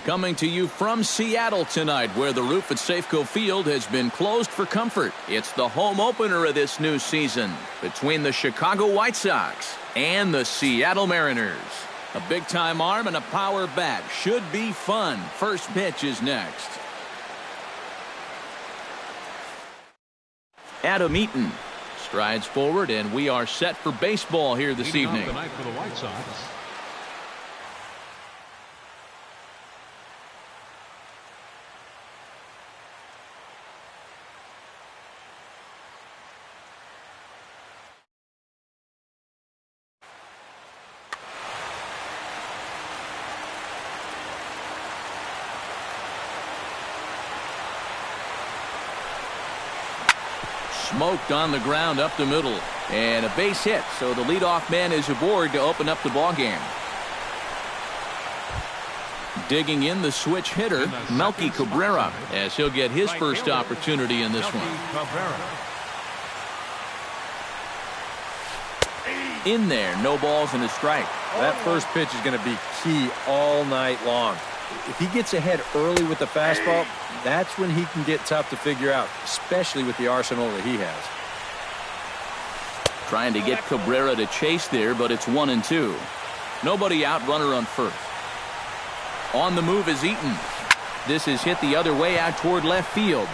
Coming to you from Seattle tonight, where the roof at Safeco Field has been closed for comfort. It's the home opener of this new season between the Chicago White Sox and the Seattle Mariners. A big-time arm and a power bat. Should be fun. First pitch is next. Adam Eaton strides forward, and we are set for baseball here this evening. Leading off the night for the White Sox, Smoked on the ground up the middle, and a base hit, so the leadoff man is aboard to open up the ballgame. Digging in the switch hitter, Melky Cabrera, as he'll get his first opportunity in this one. In there, no balls and a strike. That first pitch is going to be key all night long. If he gets ahead early with the fastball, that's when he can get tough to figure out, especially with the arsenal that he has. Trying to get Cabrera to chase there, but it's 1-2. Nobody out, runner on first. On the move is Eaton. This is hit the other way out toward left field.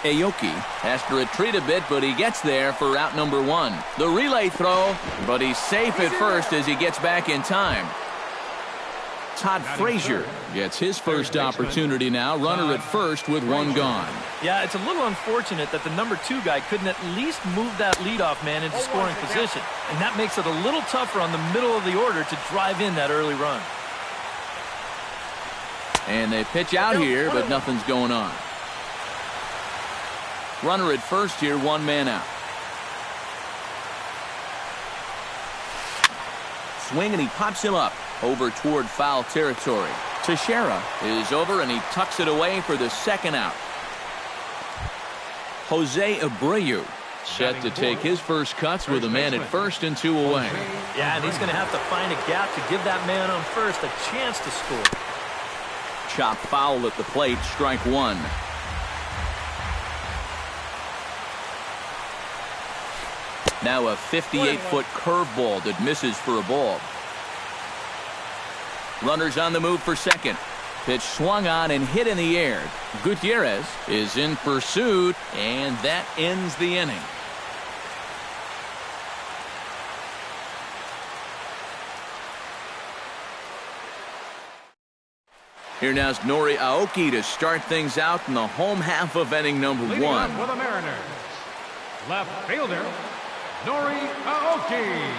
Aoki has to retreat a bit, but he gets there for out number 1. The relay throw, but he's safe at first as he gets back in time. Todd Frazier gets his first opportunity now. Runner at first with 1 gone. Yeah, it's a little unfortunate that the number 2 guy couldn't at least move that leadoff man into scoring position. And that makes it a little tougher on the middle of the order to drive in that early run. And they pitch out here, but nothing's going on. Runner at first here, 1 man out. Swing, and he pops him up over toward foul territory. Teixeira is over, and he tucks it away for the second out. Jose Abreu set to take his first cuts with a man at first and 2 away. Yeah, and he's going to have to find a gap to give that man on first a chance to score. Chop foul at the plate, strike 1. Now a 58-foot curveball that misses for a ball. Runners on the move for second. Pitch swung on and hit in the air. Gutierrez is in pursuit, and that ends the inning. Here now is Nori Aoki to start things out in the home half of inning number 1. leading off for the Mariners, left fielder Nori Aoki.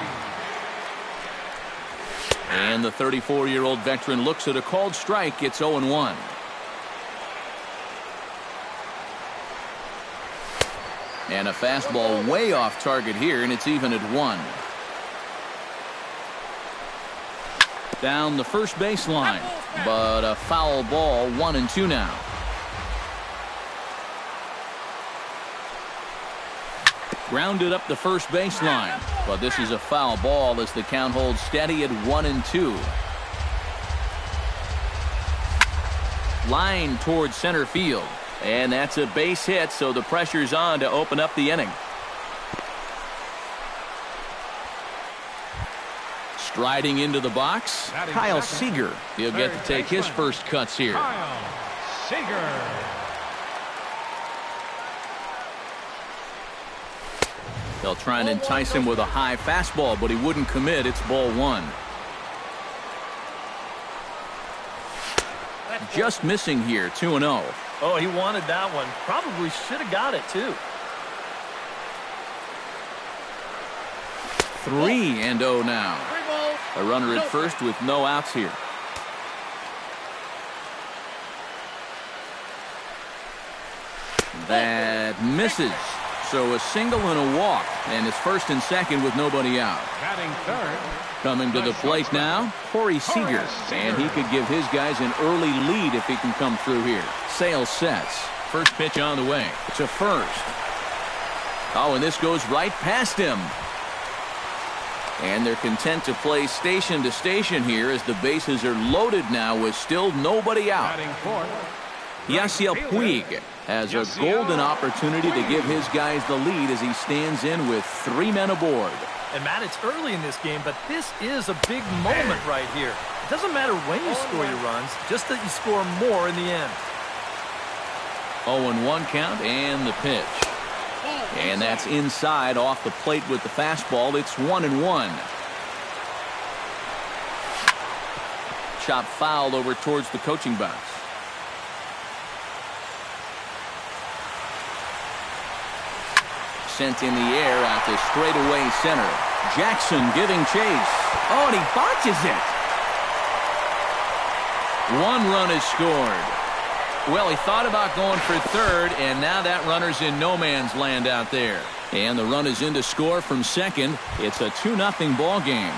And the 34-year-old veteran looks at a called strike. It's 0-1. And a fastball way off target here, and it's even at 1. Down the first baseline, but a foul ball, 1-2 now. Grounded up the first baseline, but this is a foul ball as the count holds steady at 1-2. Line towards center field, and that's a base hit, so the pressure's on to open up the inning. Striding into the box, Kyle Seager. He'll get to take his first cuts here. Kyle Seager. They'll try and entice him with a high fastball, but he wouldn't commit. It's ball 1. Just missing here, 2-0. Oh, he wanted that one. Probably should have got it, too. 3-0 now. A runner at first with no outs here. That misses. So a single and a walk, and it's first and second with nobody out. Batting third. Coming to the plate now, Corey Seager. And he could give his guys an early lead if he can come through here. Sale sets. First pitch on the way. To first. Oh, and this goes right past him. And they're content to play station to station here as the bases are loaded now with still nobody out. Yasiel Puig has a golden opportunity to give his guys the lead as he stands in with 3 men aboard. And Matt, it's early in this game, but this is a big moment right here. It doesn't matter when you score your runs, just that you score more in the end. 0-1 count and the pitch. And that's inside off the plate with the fastball. It's 1-1. Chop fouled over towards the coaching box. Sent in the air out to straightaway center. Jackson giving chase. Oh, and he botches it. 1 run is scored. Well, he thought about going for third, and now that runner's in no man's land out there. And the run is in to score from second. It's a 2-0 ball game.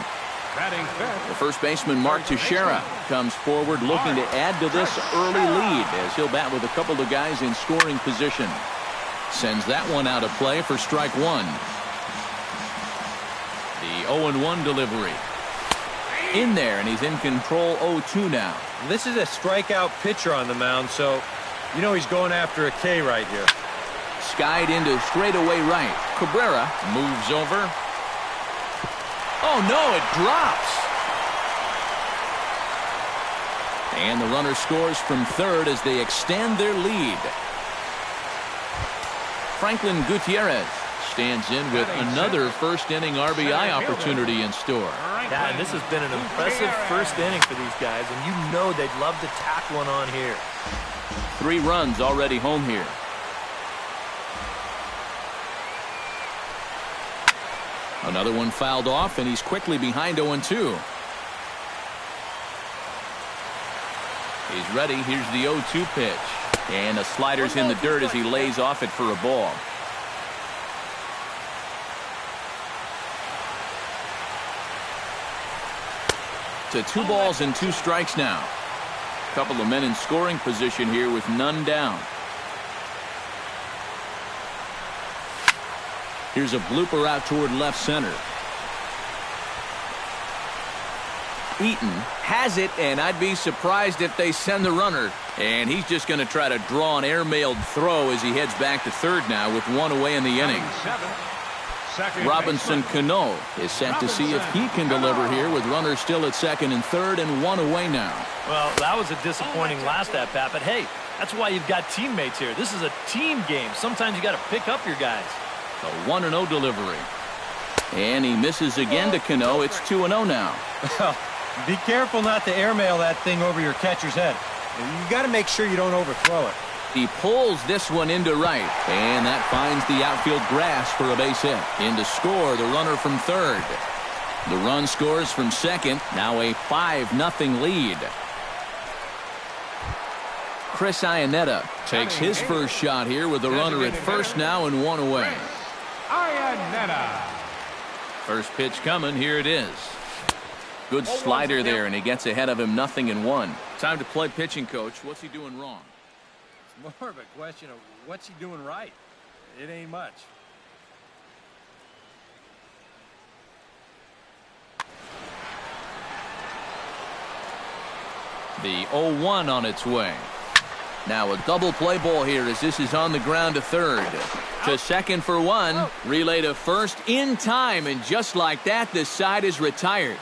The first baseman, Mark Teixeira, comes forward looking to add to this early lead as he'll bat with a couple of guys in scoring position. Sends that one out of play for strike 1. The 0-1 delivery. In there, and he's in control 0-2 now. This is a strikeout pitcher on the mound, so you know he's going after a K right here. Skied into straightaway right. Cabrera moves over. Oh, no, it drops. And the runner scores from third as they extend their lead. Franklin Gutierrez stands in with another first-inning RBI opportunity in store. Yeah, and this has been an impressive first inning for these guys, and you know they'd love to tack one on here. 3 runs already home here. Another one fouled off, and he's quickly behind 0-2. He's ready. Here's the 0-2 pitch. And the slider's in the dirt as he lays off it for a ball. To 2 balls and 2 strikes now. Couple of men in scoring position here with none down. Here's a blooper out toward left center. Eaton has it, and I'd be surprised if they send the runner. And he's just going to try to draw an air-mailed throw as he heads back to third now with 1 away in the inning. Robinson Cano is set to see if he can deliver here with runners still at second and third and 1 away now. Well, that was a disappointing last at-bat, but hey, that's why you've got teammates here. This is a team game. Sometimes you got to pick up your guys. A 1-0 delivery. And he misses again to Cano. It's 2-0 now. Be careful not to airmail that thing over your catcher's head. You got to make sure you don't overthrow it. He pulls this one into right, and that finds the outfield grass for a base hit. In to score, the runner from third. The run scores from second. Now a 5-0 lead. Chris Iannetta takes his first shot here with the runner at first now and 1 away. First pitch coming. Here it is. Good slider there, and he gets ahead of him 0-1. Time to play pitching coach. What's he doing wrong? It's more of a question of what's he doing right. It ain't much. The 0-1 on its way. Now a double play ball here as this is on the ground to third. To second for 1. Relay to first in time, and just like that, this side is retired.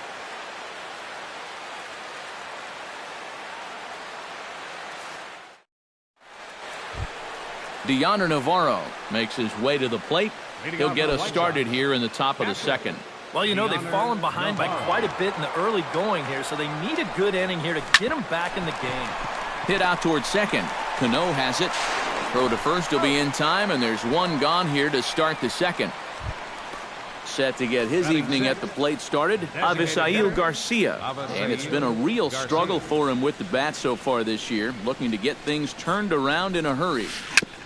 Deoner Navarro makes his way to the plate. He'll get us started here in the top of the second. Well, you know, they've fallen behind by quite a bit in the early going here, so they need a good inning here to get them back in the game. Hit out towards second. Cano has it. Throw to first will be in time, and there's 1 gone here to start the second. Set to get his evening at the plate started, Avisail Garcia. And it's been a real struggle for him with the bat so far this year, looking to get things turned around in a hurry.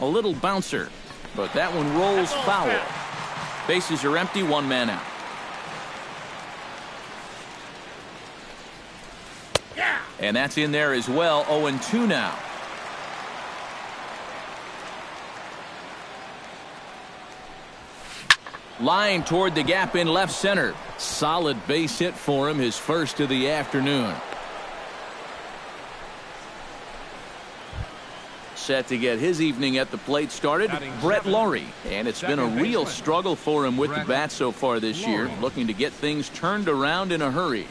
A little bouncer, but that one rolls foul. Bases are empty, 1 man out. And that's in there as well. 0-2 now. Line toward the gap in left center. Solid base hit for him, his first of the afternoon. Set to get his evening at the plate started, Brett Lawrie. And it's been a real struggle for him with the bat so far this year, looking to get things turned around in a hurry.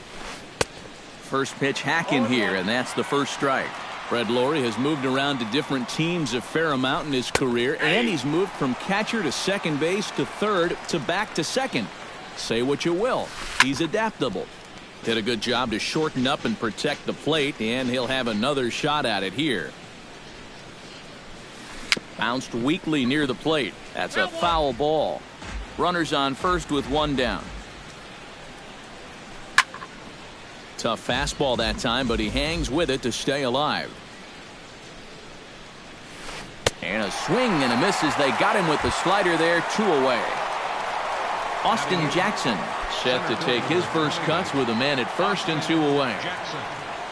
First pitch hack in here, and that's the first strike. Brett Lawrie has moved around to different teams a fair amount in his career, and he's moved from catcher to second base to third to back to second. Say what you will, he's adaptable. Did a good job to shorten up and protect the plate, and he'll have another shot at it here. Bounced weakly near the plate. That's a foul ball. Runners on first with one down. Tough fastball that time, but he hangs with it to stay alive. And a swing and a miss as they got him with the slider there, 2 away. Austin Jackson set to take his first cuts with a man at first and 2 away.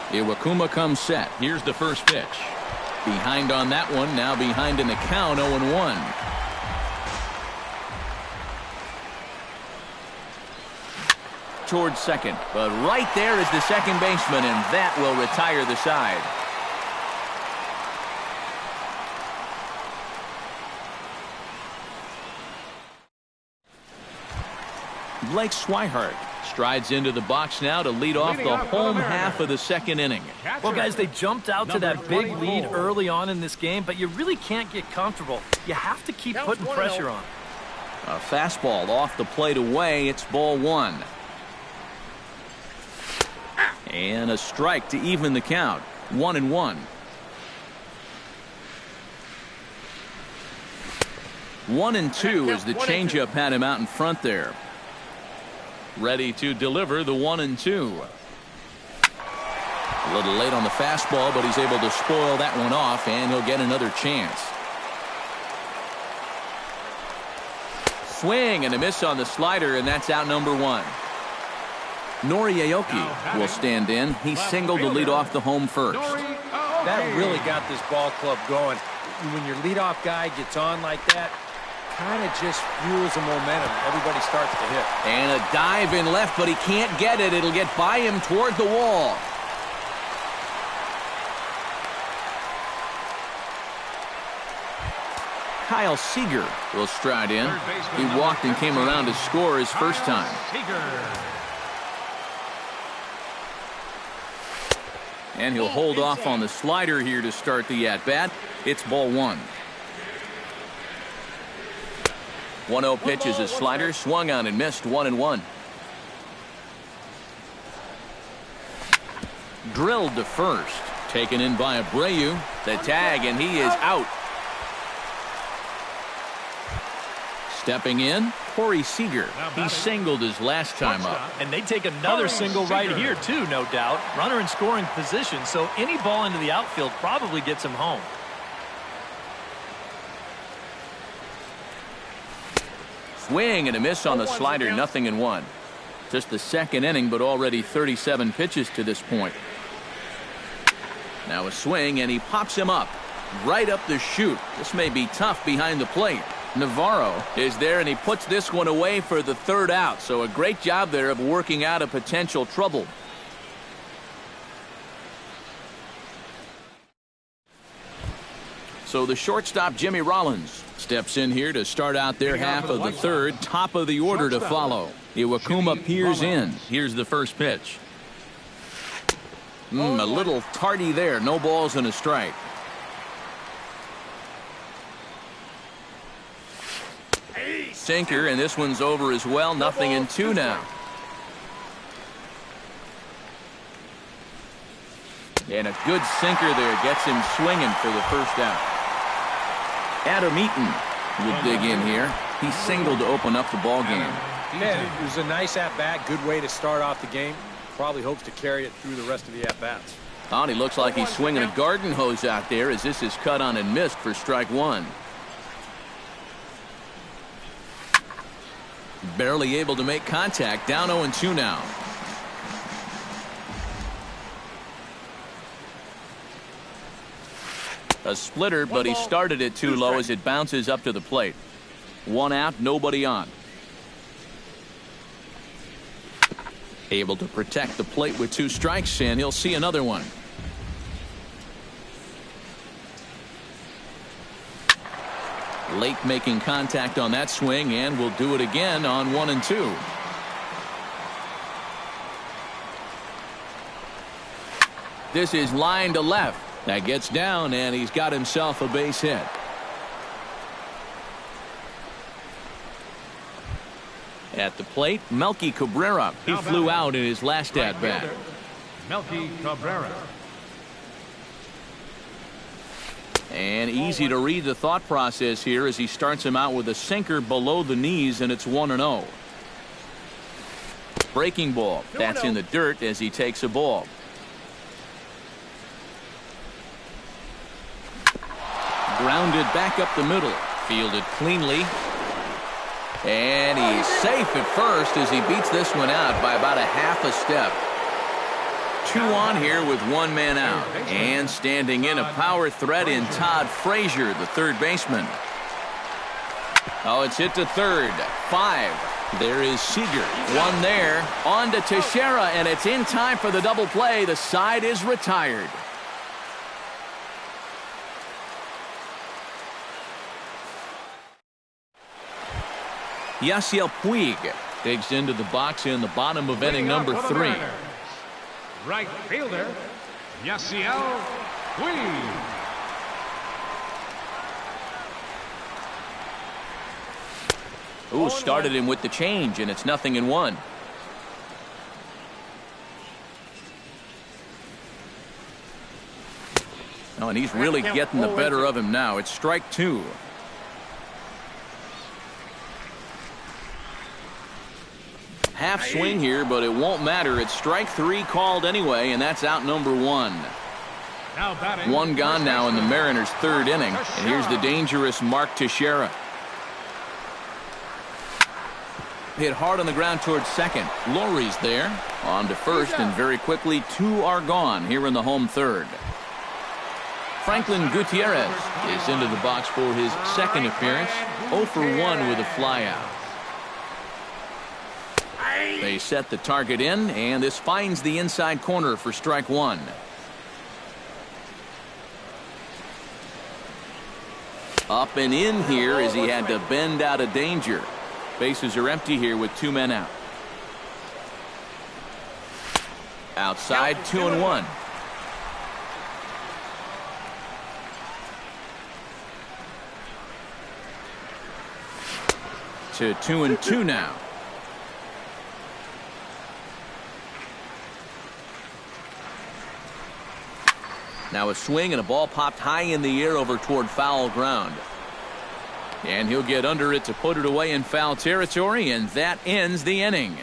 Iwakuma comes set. Here's the first pitch. Behind on that one, now behind in the count, 0-1. Towards second, but right there is the second baseman, and that will retire the side. Blake Swihart strides into the box now to lead off the home half of the second inning. Well, guys, they jumped out to that big lead early on in this game, but you really can't get comfortable. You have to keep putting pressure on. A fastball off the plate away. It's ball 1. And a strike to even the count. 1-1. 1-2 as the changeup had him out in front there. Ready to deliver the 1-2. A little late on the fastball, but he's able to spoil that one off, and he'll get another chance. Swing and a miss on the slider, and that's out number 1. Nori Aoki will stand in. He singled to lead off the home first. That really got this ball club going. When your leadoff guy gets on like that, kind of just fuels the momentum. Everybody starts to hit. And a dive in left, but he can't get it. It'll get by him toward the wall. Kyle Seager will stride in. He walked and came around to score his first time. And he'll hold off on the slider here to start the at-bat. It's ball 1. 1-0 pitch is a slider, swung on and missed, 1-1. Drilled to first, taken in by Abreu. The tag, and he is out. Stepping in, Corey Seager. He singled his last time up. And they take another single right here, too, no doubt. Runner in scoring position, so any ball into the outfield probably gets him home. Swing and a miss on the slider, 0-1. Just the second inning, but already 37 pitches to this point. Now a swing, and he pops him up. Right up the chute. This may be tough behind the plate. Navarro is there, and he puts this one away for the third out. So a great job there of working out a potential trouble. So the shortstop, Jimmy Rollins, steps in here to start out their half of the third. Top of the order to follow. Iwakuma peers in. Here's the first pitch. A little tardy there. No balls and a strike. Sinker, and this one's over as well. 0-2 now. And a good sinker there gets him swinging for the first out. Adam Eaton will dig in here. He singled to open up the ball game. Man, it was a nice at-bat. Good way to start off the game. Probably hopes to carry it through the rest of the at-bats. Oh, and he looks like he's swinging a garden hose out there as this is cut on and missed for strike 1. Barely able to make contact. Down 0-2 now. A splitter, but he started it too low as it bounces up to the plate. 1 out, nobody on. Able to protect the plate with 2 strikes, and he'll see another one. Late making contact on that swing, and will do it again on 1 and 2. This is line to left. That gets down, and he's got himself a base hit. At the plate, Melky Cabrera. He flew out in his last at-bat. Melky Cabrera. And easy to read the thought process here as he starts him out with a sinker below the knees, and it's 1-0. Breaking ball. That's in the dirt as he takes a ball. Grounded back up the middle. Fielded cleanly. And he's safe at first as he beats this one out by about a half a step. 2 on here with 1 man out. And standing in a power threat in Todd Frazier, the third baseman. Oh, it's hit to third. 5. There is Seager. 1 there. On to Teixeira, and it's in time for the double play. The side is retired. Yasiel Puig digs into the box in the bottom of inning number 3. Right fielder, Yasiel Puig. Ooh, started him with the change, and it's 0-1. Oh, and he's really getting the better of him now. It's strike 2. Half swing here, but it won't matter. It's strike 3 called anyway, and that's out number 1. 1 gone now in the Mariners' 3rd inning, and here's the dangerous Mark Teixeira. Hit hard on the ground towards second. Lowry's there. On to first, and very quickly 2 are gone here in the home 3rd. Franklin Gutierrez is into the box for his 2nd appearance. 0 for 1 with a flyout. They set the target in, and this finds the inside corner for strike 1. Up and in here as he had to bend out of danger. Bases are empty here with 2 men out. Outside, 2-1. To 2-2 now. Now a swing and a ball popped high in the air over toward foul ground. And he'll get under it to put it away in foul territory, and that ends the inning.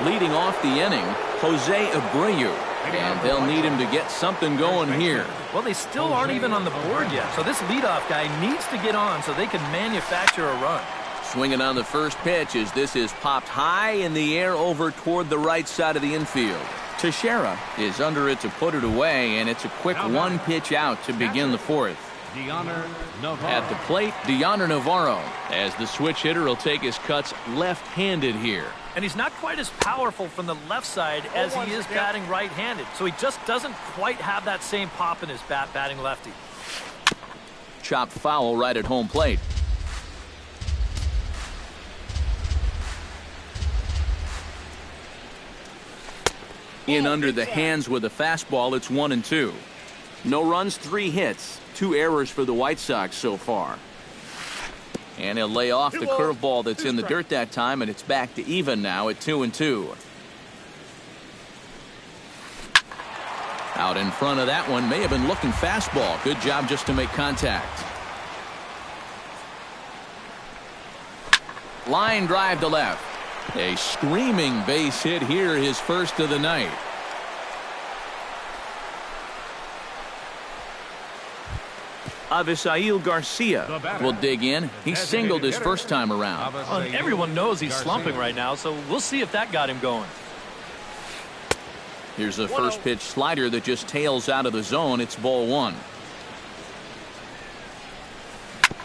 Leading off the inning, Jose Abreu. And they'll need him to get something going here. Well, they still aren't even on the board yet, so this leadoff guy needs to get on so they can manufacture a run. Swinging on the first pitch as this is popped high in the air over toward the right side of the infield. Teixeira is under it to put it away, and it's a quick 1 pitch out to begin the 4th. At the plate, Deoner Navarro, as the switch hitter will take his cuts left-handed here. And he's not quite as powerful from the left side as he is batting right-handed, so he just doesn't quite have that same pop in his bat batting lefty. Chopped foul right at home plate. In under the hands with a fastball, it's 1-2. No runs, 3 hits, 2 errors for the White Sox so far. And he'll lay off the curveball that's in the dirt that time, and it's back to even now at 2-2. Out in front of that one, may have been looking fastball. Good job just to make contact. Line drive to left. A screaming base hit here, his first of the night. Avisail Garcia will dig in. He singled his first time around. Well, everyone knows he's slumping right now, so we'll see if that got him going. Here's a first pitch slider that just tails out of the zone. It's ball 1.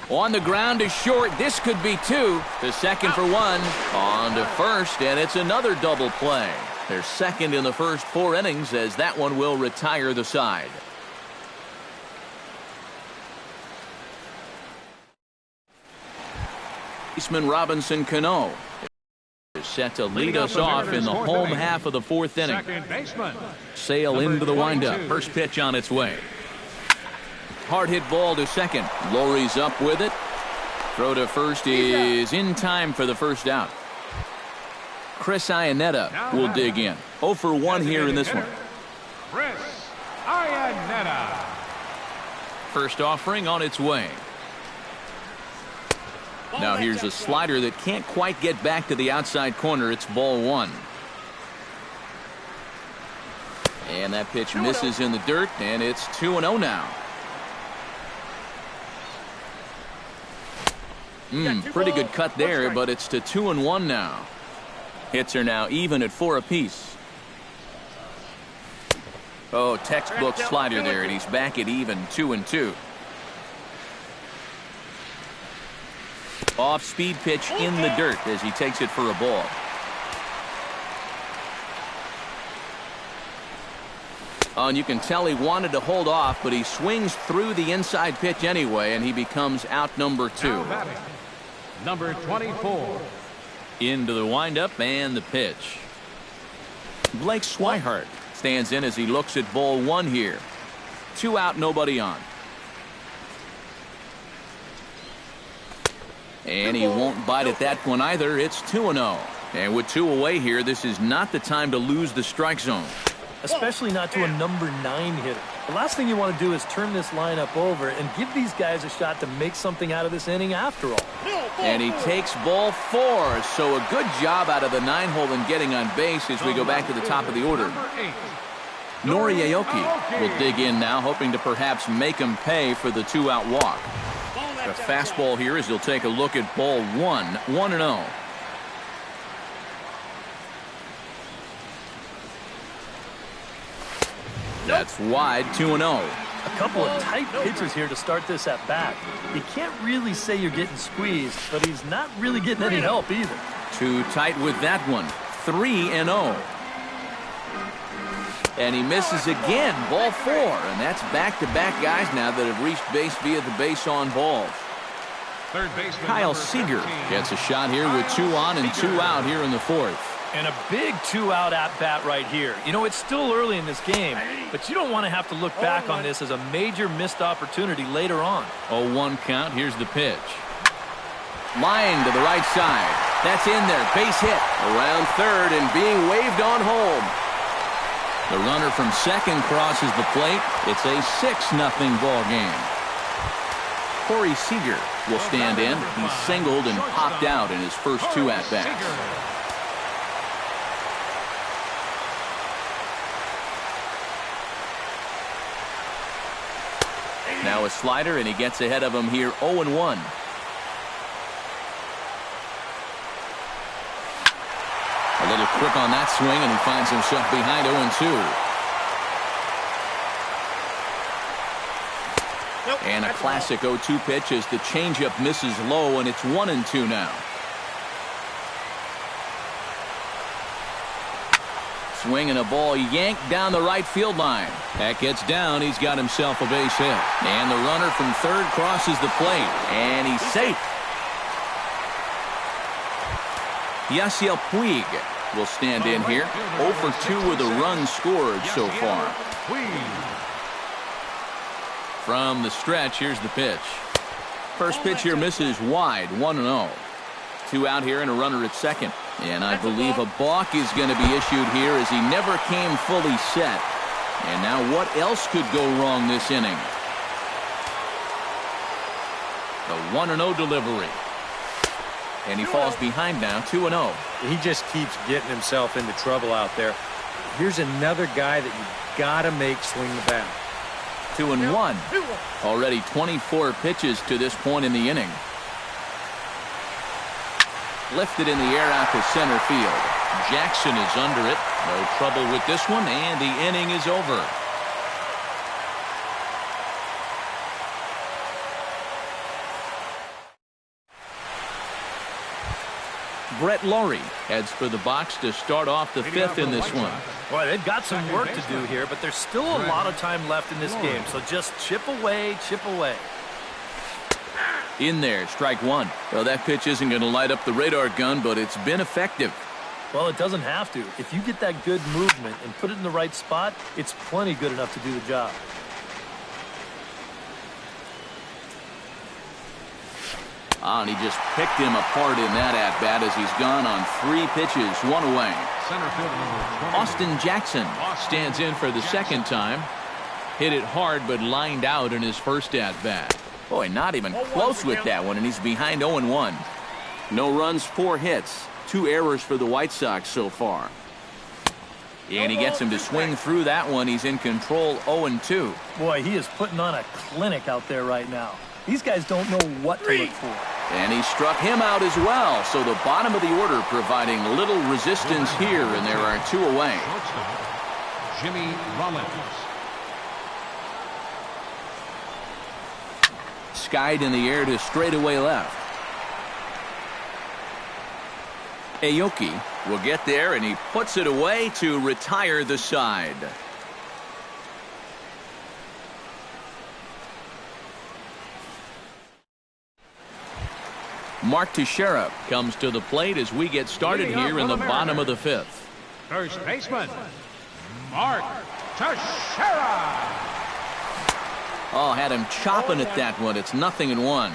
On the ground is short. This could be two. To second for one. On to first, and it's another double play. They're second in the first 4 innings as that one will retire the side. Baseman Robinson Cano is set to lead us off in the home half of the 4th inning. Sale into the windup. First pitch on its way. Hard hit ball to second. Lowry's up with it. Throw to first is in time for the first out. Chris Iannetta will dig in. 0 for 1 here in this one. Chris Iannetta. First offering on its way. Now here's a slider that can't quite get back to the outside corner. It's ball 1. And that pitch misses in the dirt, and it's 2-0 now. Pretty good cut there, but it's to 2-1 now. Hits are now even at 4 apiece. Oh, textbook slider there, and he's back at even 2-2. Off-speed pitch in the dirt as he takes it for a ball. Oh, and you can tell he wanted to hold off, but he swings through the inside pitch anyway, and he becomes out number 2. Number 24. Into the windup and the pitch. Blake Swihart stands in as he looks at ball 1 here. 2 out, nobody on. And he won't bite at that one either. It's 2-0. And with 2 away here, this is not the time to lose the strike zone. Especially not to a number 9 hitter. The last thing you want to do is turn this lineup over and give these guys a shot to make something out of this inning after all. And he takes ball 4. So a good job out of the 9-hole in getting on base as we go back to the top of the order. Nori Aoki will dig in now, hoping to perhaps make him pay for the 2-out walk. A fastball here as he'll take a look at ball 1. 1-0. That's wide. 2-0. A couple of tight pitches here to start this at bat. You can't really say you're getting squeezed, but he's not really getting any help either. Too tight with that one. 3-0. And he misses again. Ball 4. And that's back-to-back guys now that have reached base via the base on balls. Kyle Seager gets a shot here with 2 on and 2 out here in the 4th. And a big 2-out at-bat right here. You know, it's still early in this game, but you don't want to have to look back on this as a major missed opportunity later on. 0-1 count. Here's the pitch. Line to the right side. That's in there. Base hit. Around third and being waved on home. The runner from second crosses the plate. It's a 6-0 ball game. Corey Seager will stand in. He singled and popped out in his first 2 at-bats. Now a slider, and he gets ahead of him here. 0-1. A little quick on that swing, and he finds himself behind 0-2. And a classic 0-2 pitch as the changeup misses low, and it's 1-2 now. Swinging a ball yanked down the right field line. That gets down. He's got himself a base hit. And the runner from third crosses the plate. And he's safe. Yasiel Puig will stand in here. 0 for 2 with a run scored so far. From the stretch, here's the pitch. First pitch here misses wide. 1-0. 2 out here and a runner at second. And I believe a balk is going to be issued here as he never came fully set. And now what else could go wrong this inning? The 1-0 delivery. And he falls behind now. 2-0. He just keeps getting himself into trouble out there. Here's another guy that you got to make swing the bat. 2-1. Already 24 pitches to this point in the inning. Lifted in the air out to center field. Jackson is under it. No trouble with this one, and the inning is over. Brett Laurie heads for the box to start off the fifth in this one. Boy, they've got some work to do here, but there's still a lot of time left in this game, so just chip away, chip away. In there, strike one. Well, that pitch isn't going to light up the radar gun, but it's been effective. Well, it doesn't have to. If you get that good movement and put it in the right spot, it's plenty good enough to do the job. And he just picked him apart in that at-bat as he's gone on 3 pitches, 1 away. Austin Jackson stands in for the second time. Hit it hard, but lined out in his first at-bat. Boy, not even close with that one, and he's behind 0-1. No runs, 4 hits, 2 errors for the White Sox so far. And he gets him to swing through that one. He's in control, 0-2. Boy, he is putting on a clinic out there right now. These guys don't know what to look for. And he struck him out as well. So the bottom of the order providing little resistance here, and there are 2 away. Jimmy Rollins. Skied in the air to straightaway left. Aoki will get there, and he puts it away to retire the side. Mark Teixeira comes to the plate as we get started here in the bottom of the 5th. First baseman, Mark Teixeira. Oh, had him chopping at that one. It's 0-1.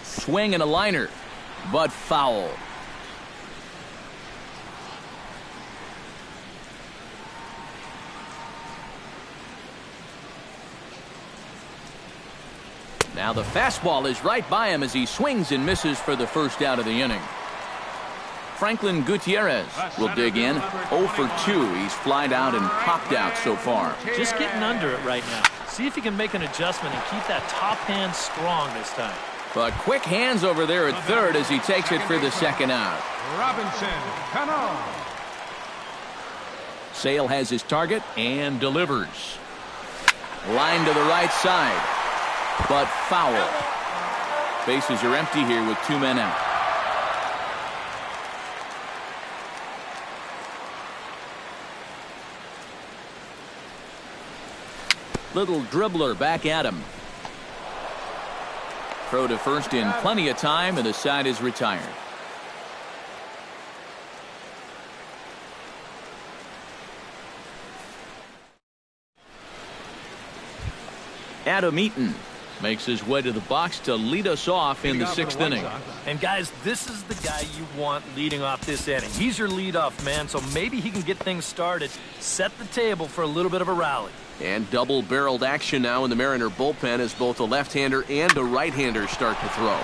Swing and a liner, but foul. Now the fastball is right by him as he swings and misses for the first out of the inning. Franklin Gutierrez will dig in. 0 for 2. He's flied out and popped out so far. Just getting under it right now. See if he can make an adjustment and keep that top hand strong this time. But quick hands over there at third as he takes it for the second out. Robinson Cano. Sale has his target and delivers. Line to the right side, but foul. Bases are empty here with 2 men out. Little dribbler back at him. Throw to first in plenty of time, and the side is retired. Adam Eaton makes his way to the box to lead us off in the 6th inning. And guys, this is the guy you want leading off this inning. He's your leadoff man, so maybe he can get things started, set the table for a little bit of a rally. And double-barreled action now in the Mariner bullpen as both a left-hander and a right-hander start to throw.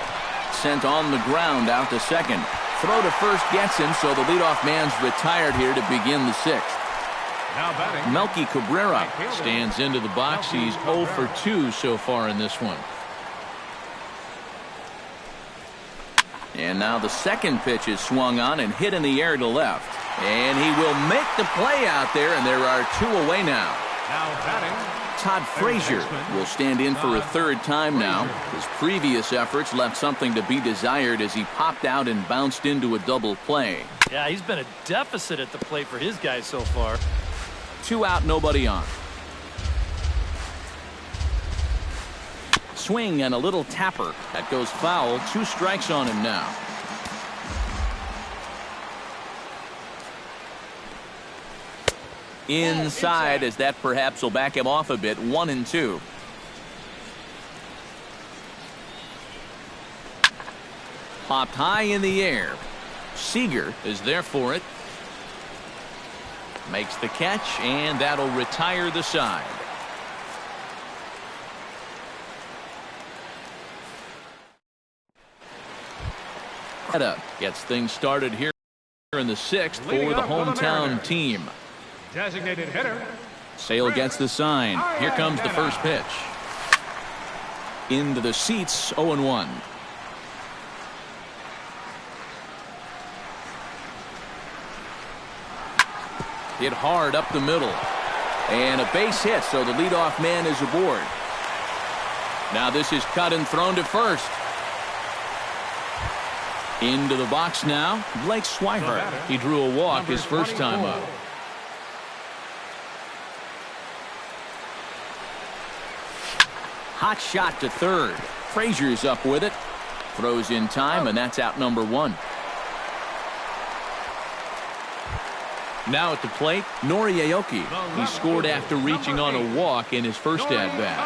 Sent on the ground out to second. Throw to first gets him, so the leadoff man's retired here to begin the 6th. Now batting, Melky Cabrera stands into the box. He's 0 for 2 so far in this one. And now the second pitch is swung on and hit in the air to left. And he will make the play out there, and there are 2 away now. now batting, Todd Frazier will stand in for a third time now. His previous efforts left something to be desired as he popped out and bounced into a double play. Yeah, he's been a deficit at the plate for his guys so far. 2 out, nobody on. Swing and a little tapper. That goes foul. 2 strikes on him now. Inside, as that perhaps will back him off a bit. 1-2. Popped high in the air. Seager is there for it. Makes the catch, and that'll retire the side. Gets things started here in the 6th for the hometown team. Designated hitter. Sale gets the sign. Here comes the first pitch. Into the seats, 0-1. Hit hard up the middle. And a base hit, so the leadoff man is aboard. Now this is cut and thrown to first. Into the box now, Blake Swihart. He drew a walk his first time up. Hot shot to third. Frazier's up with it. Throws in time, and that's out number one. Now at the plate, Nori Aoki. He scored after reaching on a walk in his first at-bat.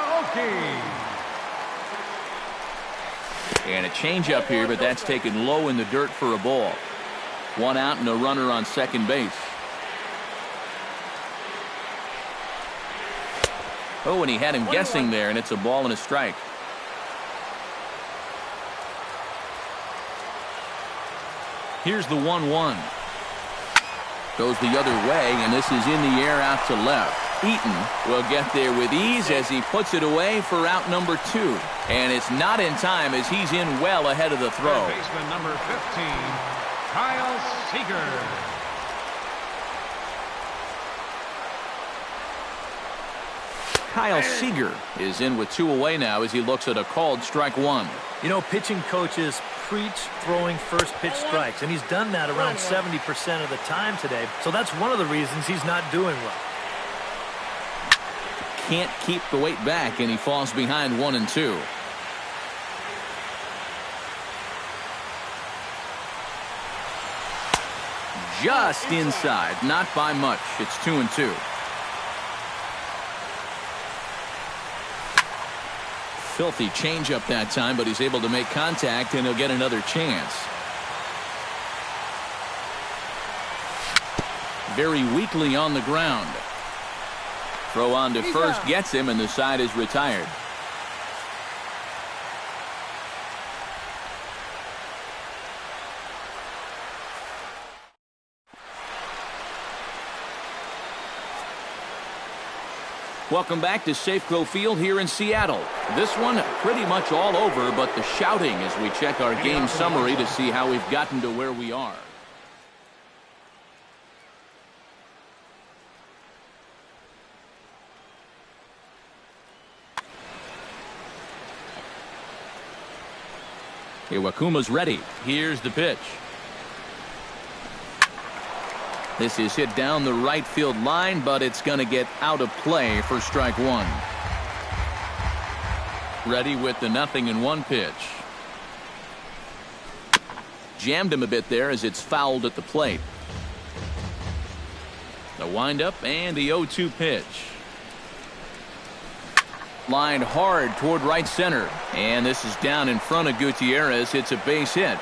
And a changeup here, but that's taken low in the dirt for a ball. One out and a runner on second base. Oh, and he had him guessing there, and it's a ball and a strike. Here's the 1-1. Goes the other way, and this is in the air out to left. Eaton will get there with ease as he puts it away for out number 2. And it's not in time as he's in well ahead of the throw. Baseman number 15, Kyle Seager. Kyle Seager is in with 2 away now as he looks at a called strike 1. You know, pitching coaches preach throwing first pitch strikes, and he's done that around 70% of the time today. So that's one of the reasons he's not doing well. Can't keep the weight back, and he falls behind 1-2. Just inside, not by much. It's 2-2. Filthy changeup that time, but he's able to make contact, and he'll get another chance. Very weakly on the ground. Throw on to first gets him, and the side is retired. Welcome back to Safeco Field here in Seattle. This one pretty much all over, but the shouting as we check our game summary to see how we've gotten to where we are. Iwakuma's ready. Here's the pitch. This is hit down the right field line, but it's going to get out of play for strike 1. Ready with the 0-1 pitch. Jammed him a bit there as it's fouled at the plate. The windup and the 0-2 pitch. Lined hard toward right center, and this is down in front of Gutierrez. It's a base hit.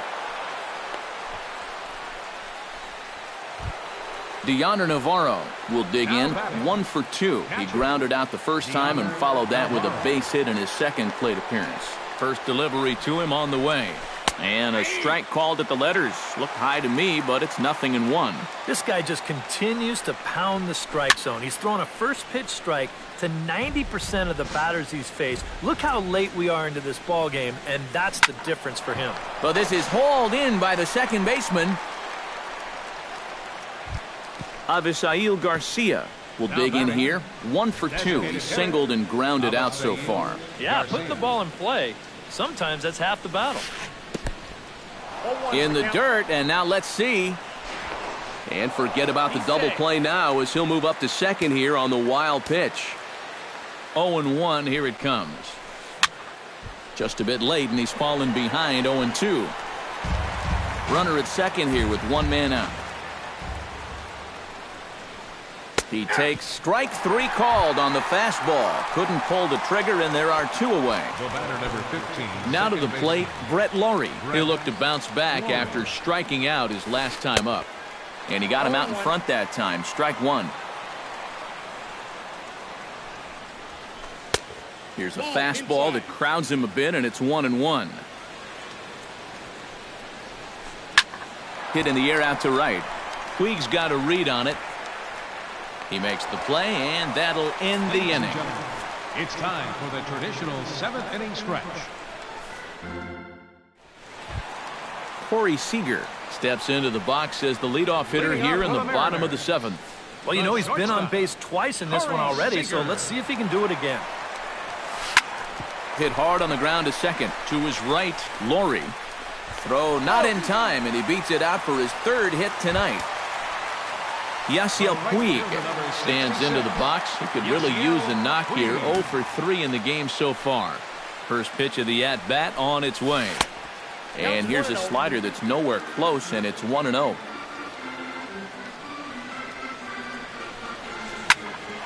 Deonder Navarro will dig in. 1 for 2. He grounded out the first time and followed that with a base hit in his second plate appearance. First delivery to him on the way. And a strike called at the letters. Looked high to me, but it's 0-1. This guy just continues to pound the strike zone. He's thrown a first pitch strike to 90% of the batters he's faced. Look how late we are into this ball game, and that's the difference for him. But this is hauled in by the second baseman. Avisail Garcia will dig in here. 1 for 2. He's singled and grounded out so far. Yeah, putting the ball in play, sometimes that's half the battle. In the dirt, and now let's see. And forget about the double play now as he'll move up to second here on the wild pitch. 0-1, here it comes. Just a bit late, and he's fallen behind 0-2. Runner at second here with 1 man out. He takes strike 3 called on the fastball. Couldn't pull the trigger, and there are 2 away. The batter number 15. Now to the plate, Brett Laurie. He'll look to bounce back after striking out his last time up. And he got him out in front that time. Strike 1. Here's a fastball that crowds him a bit, and it's 1-1. Hit in the air out to right. Puig's got a read on it. He makes the play, and that'll end the inning. It's time for the traditional 7th inning stretch. Corey Seager steps into the box as the leadoff hitter here in the bottom of the 7th. Well, you know, he's been on base twice in this one already, so let's see if he can do it again. Hit hard on the ground to second. To his right, Laurie. Throw not in time, and he beats it out for his third hit tonight. Yasiel Puig stands into the box. He could really use a knock here. 0 for 3 in the game so far. First pitch of the at-bat on its way. And here's a slider that's nowhere close, and it's 1-0.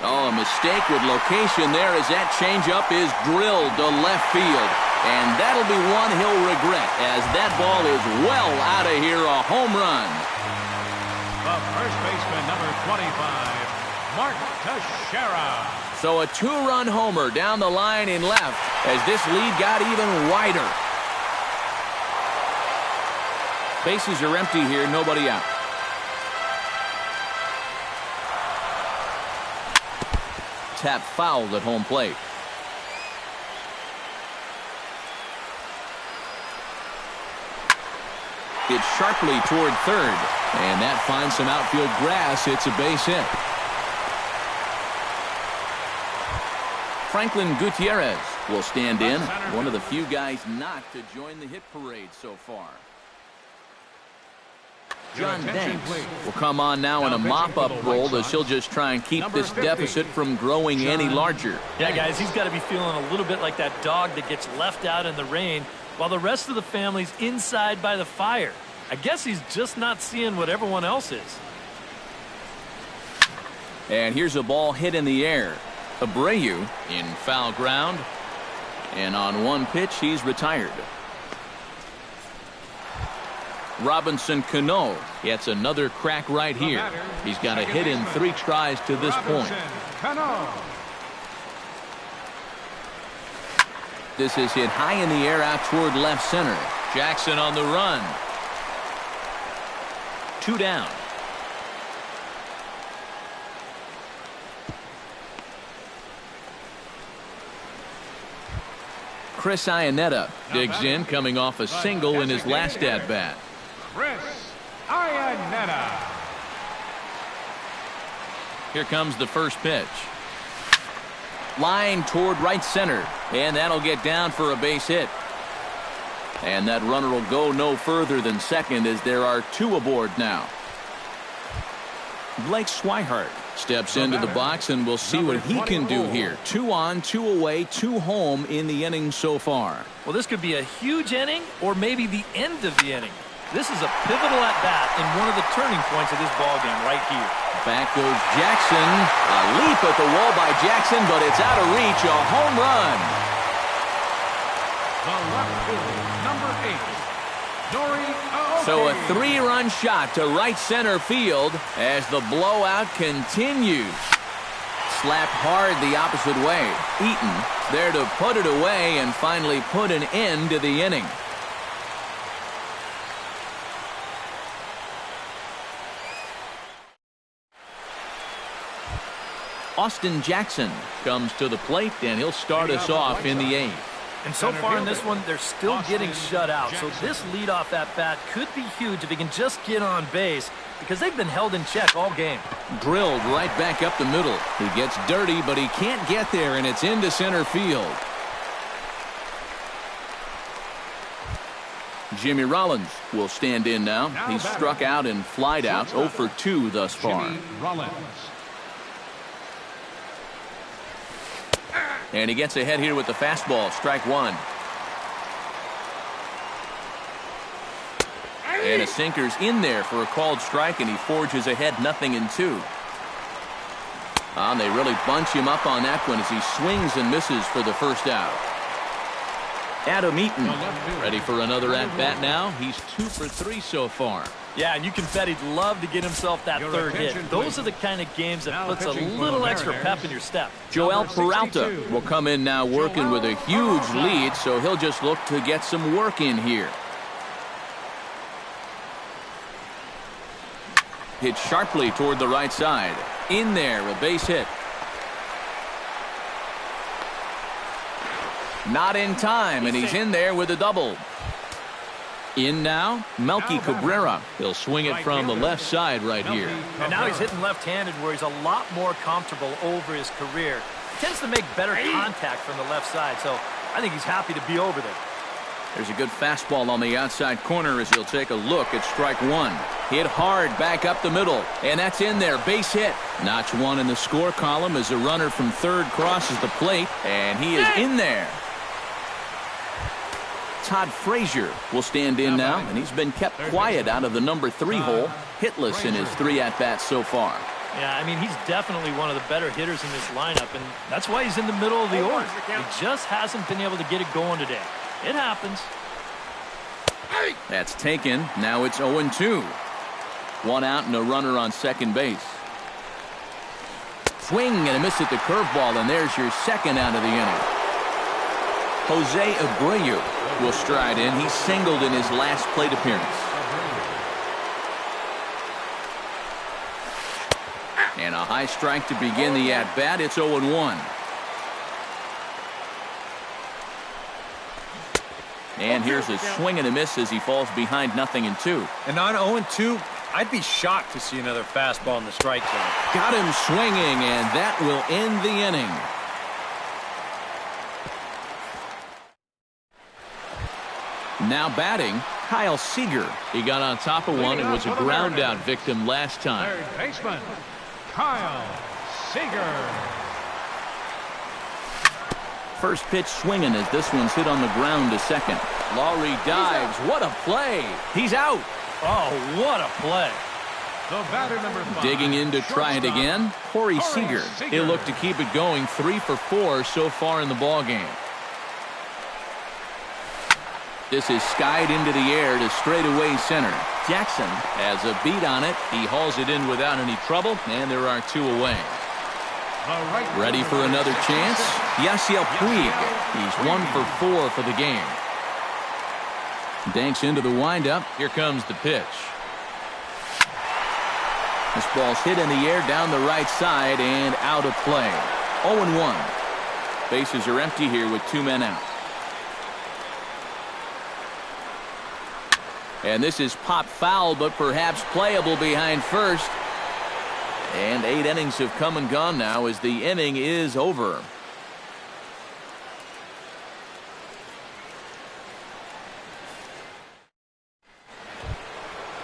Oh, a mistake with location there as that changeup is drilled to left field. And that'll be one he'll regret as that ball is well out of here, a home run. The first baseman, number 25, Mark Teixeira. So a two-run homer down the line in left as this lead got even wider. Bases are empty here, nobody out. Tap fouled at home plate. It's sharply toward third, and that finds some outfield grass. It's a base hit. Franklin Gutierrez will stand in, one of the few guys not to join the hit parade so far. John Banks will come on now in a mop-up role as he'll just try and keep this deficit from growing any larger. Yeah, guys, he's got to be feeling a little bit like that dog that gets left out in the rain while the rest of the family's inside by the fire. I guess he's just not seeing what everyone else is. And here's a ball hit in the air. Abreu in foul ground. And on one pitch, he's retired. Robinson Cano gets another crack right here. He's got a hit in 3 tries to this point. This is hit high in the air out toward left center. Jackson on the run. 2 down. Chris Iannetta digs in, coming off a single in his last at-bat. Chris Iannetta. Here comes the first pitch. Line toward right center, and that'll get down for a base hit. And that runner will go no further than second as there are 2 aboard now. Blake Swihart steps into the box, and we'll see what he can do here. 2 on, 2 away, 2 home in the inning so far. Well, this could be a huge inning or maybe the end of the inning. This is a pivotal at-bat and one of the turning points of this ballgame right here. Back goes Jackson. A leap at the wall by Jackson, but it's out of reach. A home run. The left fielder, number 8, Nori Aoki. So a 3-run shot to right center field as the blowout continues. Slapped hard the opposite way. Eaton there to put it away and finally put an end to the inning. Austin Jackson comes to the plate, and he'll start us off in the 8th. And so far in this one, they're still getting shut out. So this leadoff at-bat could be huge if he can just get on base because they've been held in check all game. Drilled right back up the middle. He gets dirty, but he can't get there, and it's into center field. Jimmy Rollins will stand in now. He's struck out and flied out. 0 for 2 thus far. Rollins. And he gets ahead here with the fastball. Strike 1. And a sinker's in there for a called strike, and he forges ahead 0-2. And they really bunch him up on that one as he swings and misses for the first out. Adam Eaton ready for another at-bat now. He's 2 for 3 so far. Yeah, and you can bet he'd love to get himself that third hit. Those are the kind of games that puts a little extra pep in your step. Joel Peralta will come in now working with a huge lead, so he'll just look to get some work in here. Hit sharply toward the right side. In there, a base hit. Not in time, and he's in there with a double. In now, Melky Cabrera. He'll swing it from the left side right here. And now he's hitting left-handed where he's a lot more comfortable over his career. He tends to make better contact from the left side, so I think he's happy to be over there. There's a good fastball on the outside corner as he'll take a look at strike one. Hit hard back up the middle, and that's in there. Base hit. Notch one in the score column as a runner from third crosses the plate, and he is in there. Todd Frazier will stand in now, and he's been kept quiet out of the number 3 hole, hitless in his 3 at-bats so far. Yeah, I mean, he's definitely one of the better hitters in this lineup, and that's why he's in the middle of the order. He just hasn't been able to get it going today. It happens. That's taken. Now it's 0-2. 1 out and a runner on second base. Swing and a miss at the curveball, and there's your second out of the inning. Jose Abreu will stride in. He singled in his last plate appearance. And a high strike to begin the at-bat. It's 0-1. And here's a swing and a miss as he falls behind 0-2. And on 0-2, I'd be shocked to see another fastball in the strike zone. Got him swinging, and that will end the inning. Now batting, Kyle Seager. He got on top of one and was a ground out victim last time. Third baseman, Kyle Seager. First pitch swinging as this one's hit on the ground to second. Lowry dives. What a play. He's out. Oh, what a play. The batter number 5. Digging in to try it again, Corey Seager. He'll look to keep it going. 3 for 4 so far in the ballgame. This is skied into the air to straightaway center. Jackson has a beat on it. He hauls it in without any trouble, and there are 2 away. Ready for another chance? Yasiel Puig. He's 1 for 4 for the game. Danks into the windup. Here comes the pitch. This ball's hit in the air down the right side and out of play. 0-1. Bases are empty here with 2 men out. And this is popped foul, but perhaps playable behind first. And 8 innings have come and gone now as the inning is over.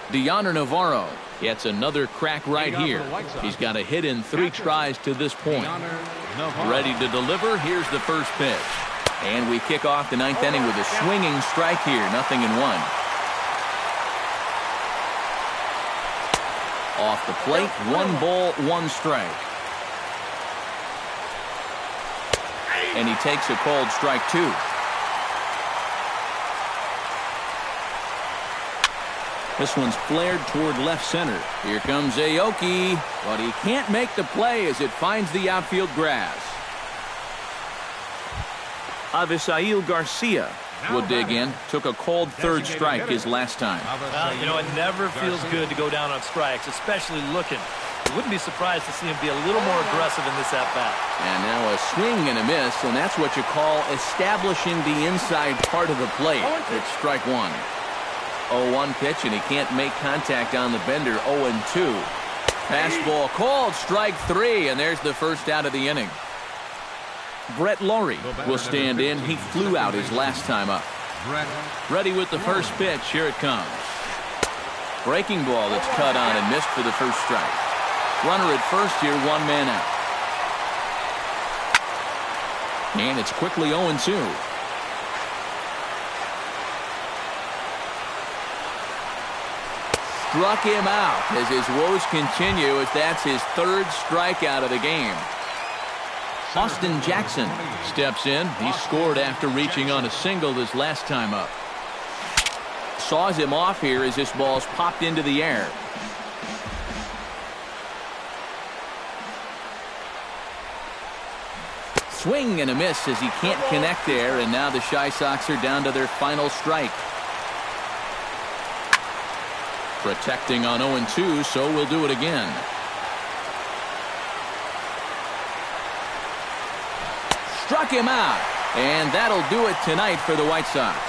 Deoner Navarro gets another crack right here. He's got a hit in 3 tries to this point. Ready to deliver. Here's the first pitch. And we kick off the 9th inning with a swinging strike here. 0-1. Off the plate, 1 ball, 1 strike. And he takes a called strike 2. This one's flared toward left center. Here comes Aoki, but he can't make the play as it finds the outfield grass. Avisail Garcia will dig in. Took a called third strike his last time. Well, you know, it never feels good to go down on strikes, especially looking. You wouldn't be surprised to see him be a little more aggressive in this at-bat. And now a swing and a miss, and that's what you call establishing the inside part of the plate. It's strike 1. 0-1 pitch, and he can't make contact on the bender. 0-2. Fastball called strike 3, and there's the first out of the inning. Brett Lowry will stand in. He flew out his last time up. Ready with the first pitch. Here it comes. Breaking ball that's cut on and missed for the first strike. Runner at first here, 1 man out. And it's quickly 0-2. Struck him out as his woes continue as that's his 3rd strikeout of the game. Austin Jackson steps in. He scored after reaching on a single his last time up. Saws him off here as this ball's popped into the air. Swing and a miss as he can't connect there, and now the Chi Sox are down to their final strike. Protecting on 0-2, so we'll do it again. Struck him out, and that'll do it tonight for the White Sox.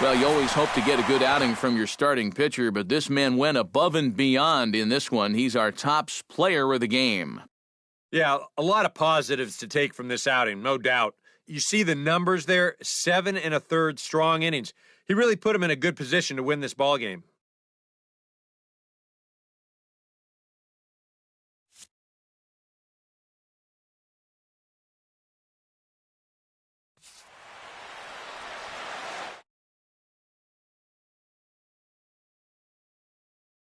Well, you always hope to get a good outing from your starting pitcher, but this man went above and beyond in this one. He's our top player of the game. Yeah, a lot of positives to take from this outing, no doubt. You see the numbers there, 7 1/3 strong innings. He really put him in a good position to win this ball game.